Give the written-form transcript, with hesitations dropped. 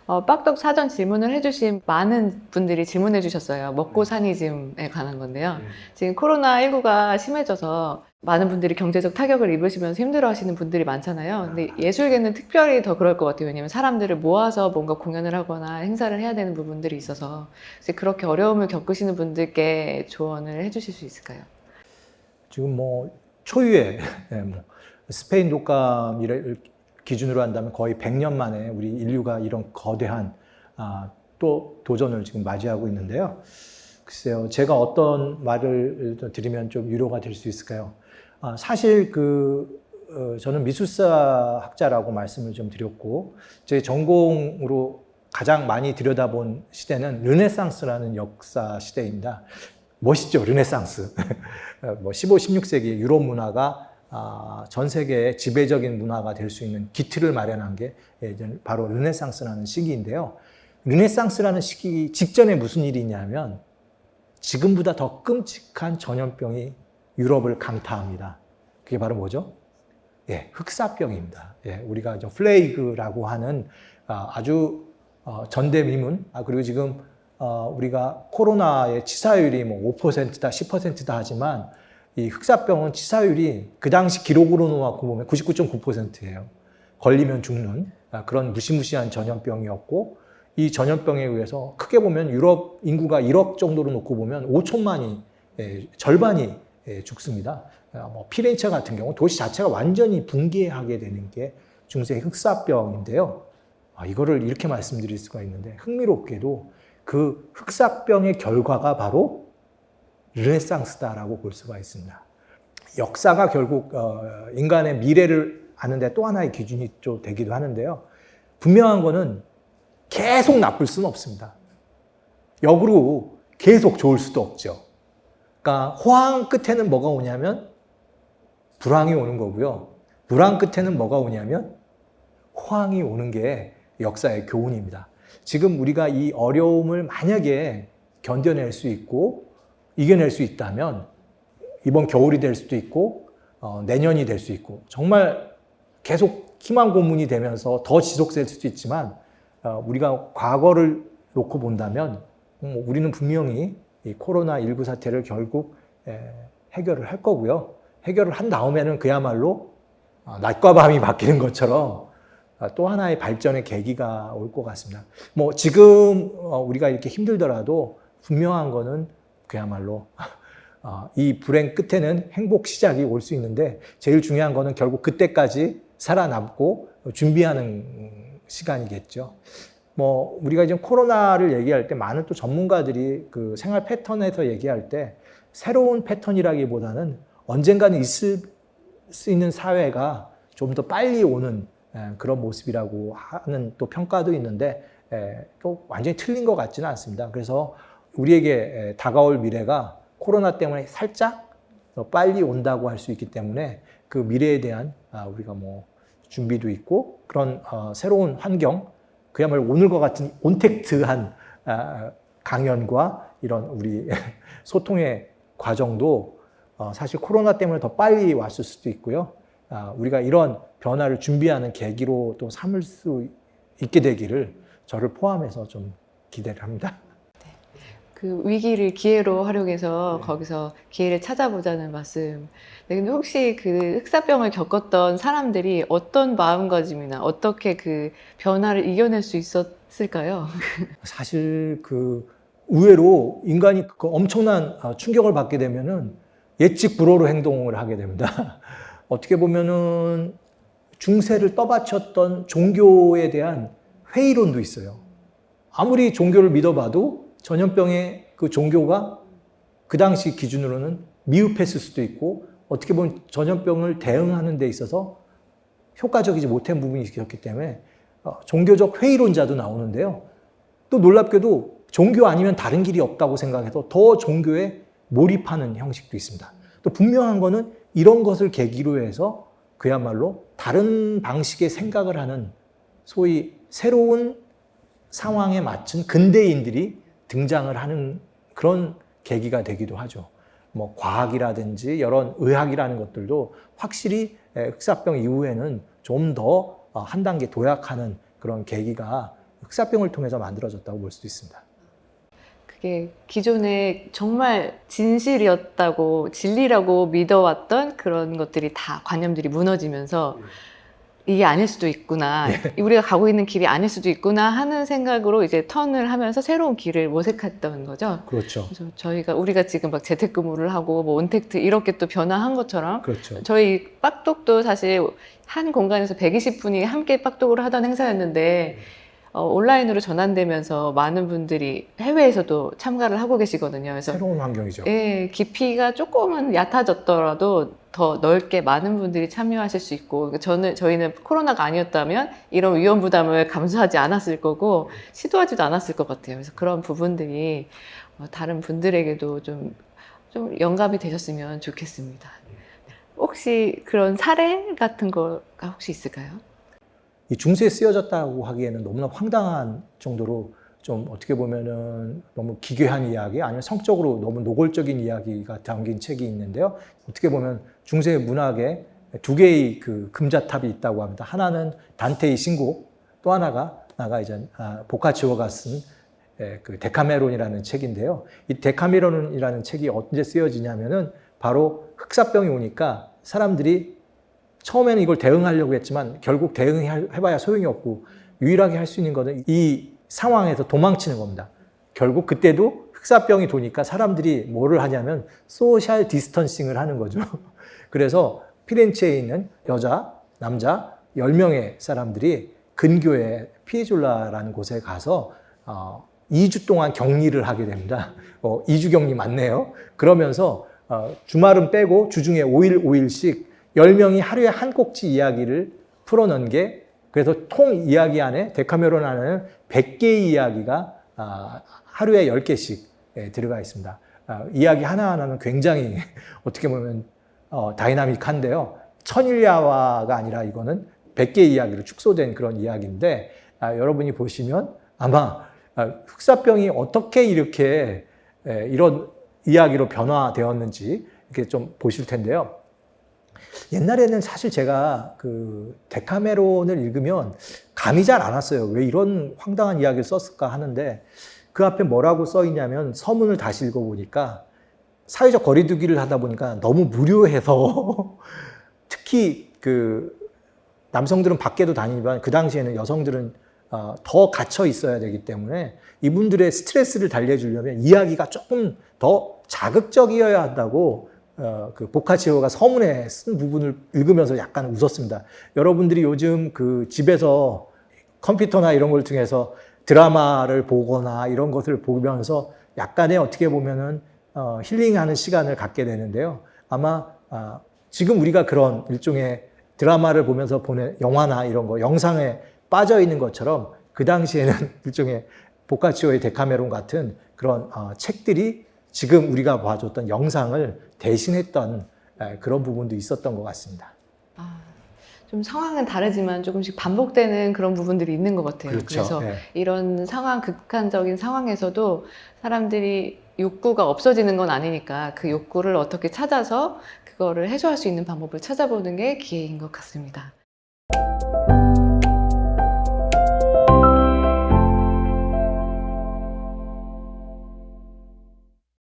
빡덕 사전 질문을 해주신 많은 분들이 질문해 주셨어요. 먹고 사니즘에 관한 건데요. 지금 코로나19가 심해져서 많은 분들이 경제적 타격을 입으시면서 힘들어 하시는 분들이 많잖아요. 근데 예술계는 특별히 더 그럴 것 같아요. 왜냐면 사람들을 모아서 뭔가 공연을 하거나 행사를 해야 되는 부분들이 있어서 그렇게 어려움을 겪으시는 분들께 조언을 해주실 수 있을까요? 지금 뭐 초유의 뭐 스페인 독감을 기준으로 한다면 거의 100년 만에 우리 인류가 이런 거대한 또 도전을 지금 맞이하고 있는데요. 글쎄요, 제가 어떤 말을 드리면 좀 위로가 될 수 있을까요? 사실 저는 미술사 학자라고 말씀을 좀 드렸고, 제 전공으로 가장 많이 들여다본 시대는 르네상스라는 역사 시대입니다. 멋있죠, 르네상스. 뭐 15, 16세기 유럽 문화가 전 세계의 지배적인 문화가 될 수 있는 기틀을 마련한 게 바로 르네상스라는 시기인데요. 르네상스라는 시기 직전에 무슨 일이 있냐면 지금보다 더 끔찍한 전염병이 유럽을 강타합니다. 그게 바로 뭐죠? 흑사병입니다. 우리가 플레이그라고 하는 아주 전대미문, 그리고 지금 우리가 코로나의 치사율이 뭐 5%다, 10%다 하지만 이 흑사병은 치사율이 그 당시 기록으로 놓고 보면 99.9%예요. 걸리면 죽는 그런 무시무시한 전염병이었고, 이 전염병에 의해서 크게 보면 유럽 인구가 1억 정도로 놓고 보면 5천만이, 절반이 죽습니다. 뭐 피렌체 같은 경우 도시 자체가 완전히 붕괴하게 되는 게 중세 흑사병인데요. 이거를 이렇게 말씀드릴 수가 있는데, 흥미롭게도 그 흑사병의 결과가 바로 르네상스다라고 볼 수가 있습니다. 역사가 결국 인간의 미래를 아는데 또 하나의 기준이 좀 되기도 하는데요. 분명한 거는 계속 나쁠 수는 없습니다. 역으로 계속 좋을 수도 없죠. 그러니까 호황 끝에는 뭐가 오냐면 불황이 오는 거고요. 불황 끝에는 뭐가 오냐면 호황이 오는 게 역사의 교훈입니다. 지금 우리가 이 어려움을 만약에 견뎌낼 수 있고 이겨낼 수 있다면 이번 겨울이 될 수도 있고 내년이 될 수 있고 정말 계속 희망 고문이 되면서 더 지속될 수도 있지만 우리가 과거를 놓고 본다면 우리는 분명히 이 코로나19 사태를 결국 해결을 할 거고요. 해결을 한 다음에는 그야말로 낮과 밤이 바뀌는 것처럼 또 하나의 발전의 계기가 올 것 같습니다. 뭐 지금 우리가 이렇게 힘들더라도 분명한 거는 그야말로 이 불행 끝에는 행복 시작이 올 수 있는데 제일 중요한 거는 결국 그때까지 살아남고 준비하는 시간이겠죠. 뭐 우리가 지금 코로나를 얘기할 때 많은 또 전문가들이 그 생활 패턴에서 얘기할 때 새로운 패턴이라기보다는 언젠가는 있을 수 있는 사회가 좀 더 빨리 오는 그런 모습이라고 하는 또 평가도 있는데 또 완전히 틀린 것 같지는 않습니다. 그래서 우리에게 다가올 미래가 코로나 때문에 살짝 더 빨리 온다고 할 수 있기 때문에 그 미래에 대한 우리가 뭐 준비도 있고 그런 새로운 환경, 그야말로 오늘과 같은 온택트한 강연과 이런 우리 소통의 과정도 사실 코로나 때문에 더 빨리 왔을 수도 있고요. 우리가 이런 변화를 준비하는 계기로 또 삼을 수 있게 되기를 저를 포함해서 좀 기대를 합니다. 그 위기를 기회로 활용해서 거기서 기회를 찾아보자는 말씀. 네, 근데 혹시 그 흑사병을 겪었던 사람들이 어떤 마음가짐이나 어떻게 그 변화를 이겨낼 수 있었을까요? 사실 의외로 인간이 엄청난 충격을 받게 되면은 예측 불허로 행동을 하게 됩니다. 어떻게 보면은 중세를 떠받쳤던 종교에 대한 회의론도 있어요. 아무리 종교를 믿어봐도 전염병의 그 종교가 그 당시 기준으로는 미흡했을 수도 있고 어떻게 보면 전염병을 대응하는 데 있어서 효과적이지 못한 부분이 있었기 때문에 종교적 회의론자도 나오는데요. 또 놀랍게도 종교 아니면 다른 길이 없다고 생각해서 더 종교에 몰입하는 형식도 있습니다. 또 분명한 거는 이런 것을 계기로 해서 그야말로 다른 방식의 생각을 하는 소위 새로운 상황에 맞춘 근대인들이 등장을 하는 그런 계기가 되기도 하죠. 뭐 과학이라든지 여러 의학이라는 것들도 확실히 흑사병 이후에는 좀 더 한 단계 도약하는 그런 계기가 흑사병을 통해서 만들어졌다고 볼 수도 있습니다. 그게 기존에 정말 진실이었다고, 진리라고 믿어왔던 그런 것들이 다 관념들이 무너지면서 이게 아닐 수도 있구나, 우리가 가고 있는 길이 아닐 수도 있구나 하는 생각으로 이제 턴을 하면서 새로운 길을 모색했던 거죠. 그렇죠. 그래서 우리가 지금 막 재택근무를 하고 뭐 온택트 이렇게 또 변화한 것처럼 그렇죠. 저희 빡독도 사실 한 공간에서 120분이 함께 빡독을 하던 행사였는데 온라인으로 전환되면서 많은 분들이 해외에서도 참가를 하고 계시거든요. 그래서 새로운 환경이죠. 예, 깊이가 조금은 얕아졌더라도 더 넓게 많은 분들이 참여하실 수 있고, 저희는 코로나가 아니었다면 이런 위험 부담을 감수하지 않았을 거고 시도하지도 않았을 것 같아요. 그래서 그런 부분들이 다른 분들에게도 좀 영감이 되셨으면 좋겠습니다. 혹시 그런 사례 같은 거가 혹시 있을까요? 이 중세에 쓰여졌다고 하기에는 너무나 황당한 정도로 좀 어떻게 보면은 너무 기괴한 이야기, 아니면 성적으로 너무 노골적인 이야기가 담긴 책이 있는데요. 어떻게 보면 중세 문학에 두 개의 그 금자탑이 있다고 합니다. 하나는 단테의 신곡, 또 하나가 이제 보카치오가 쓴 그 데카메론이라는 책인데요. 이 데카메론이라는 책이 언제 쓰여지냐면은 바로 흑사병이 오니까 사람들이 처음에는 이걸 대응하려고 했지만 결국 대응해봐야 소용이 없고 유일하게 할 수 있는 것은 이 상황에서 도망치는 겁니다. 결국 그때도 흑사병이 도니까 사람들이 뭐를 하냐면 소셜 디스턴싱을 하는 거죠. 그래서 피렌체에 있는 여자, 남자 10명의 사람들이 근교의 피에졸라라는 곳에 가서 2주 동안 격리를 하게 됩니다. 2주 격리 맞네요. 그러면서 주말은 빼고 주중에 5일씩 10명이 하루에 한 꼭지 이야기를 풀어넣은 게, 그래서 통 이야기 안에 데카메론 안에는 100개의 이야기가 하루에 10개씩 들어가 있습니다. 이야기 하나하나는 굉장히 어떻게 보면 다이나믹한데요. 천일야화가 아니라 이거는 100개의 이야기로 축소된 그런 이야기인데, 여러분이 보시면 아마 흑사병이 어떻게 이렇게 이런 이야기로 변화되었는지 이렇게 좀 보실 텐데요. 옛날에는 사실 제가 그 데카메론을 읽으면 감이 잘 안 왔어요. 왜 이런 황당한 이야기를 썼을까 하는데, 그 앞에 뭐라고 써 있냐면, 서문을 다시 읽어보니까 사회적 거리두기를 하다 보니까 너무 무료해서 특히 그 남성들은 밖에도 다니지만 그 당시에는 여성들은 더 갇혀 있어야 되기 때문에 이분들의 스트레스를 달래주려면 이야기가 조금 더 자극적이어야 한다고 그 보카치오가 서문에 쓴 부분을 읽으면서 약간 웃었습니다. 여러분들이 요즘 그 집에서 컴퓨터나 이런 걸 통해서 드라마를 보거나 이런 것을 보면서 약간의 어떻게 보면은 힐링하는 시간을 갖게 되는데요. 아마 지금 우리가 그런 일종의 드라마를 보면서 보는 영화나 이런 거, 영상에 빠져 있는 것처럼 그 당시에는 일종의 보카치오의 데카메론 같은 그런 책들이 지금 우리가 봐줬던 영상을 대신했던 그런 부분도 있었던 것 같습니다. 좀 상황은 다르지만 조금씩 반복되는 그런 부분들이 있는 것 같아요. 그렇죠. 그래서 네. 이런 극한적인 상황에서도 사람들이 욕구가 없어지는 건 아니니까 그 욕구를 어떻게 찾아서 그거를 해소할 수 있는 방법을 찾아보는 게 기회인 것 같습니다.